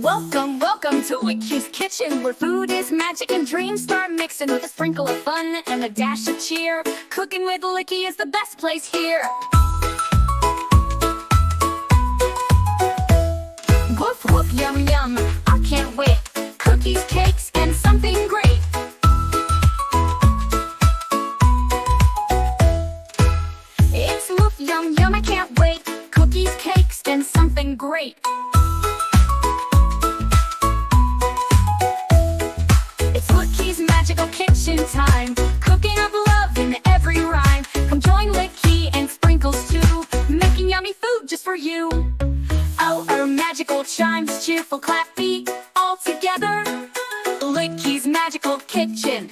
Welcome to Likhi's kitchen, where food is magic and dreams start mixing with a sprinkle of fun and a dash of cheer. Cooking with Likhi is the best place here. Woof woof, yum yum, I can't wait. Cookies, cakes, and something great. It's woof, yum yum, I can't wait. Cookies, cakes, and something great. It's Likhi's magical kitchen time, cooking up love in every rhyme. Come join Likhi and Sprinkles too, making yummy food just for you. Our magical chimes, cheerful clap beat, all together. Likhi's magical kitchen,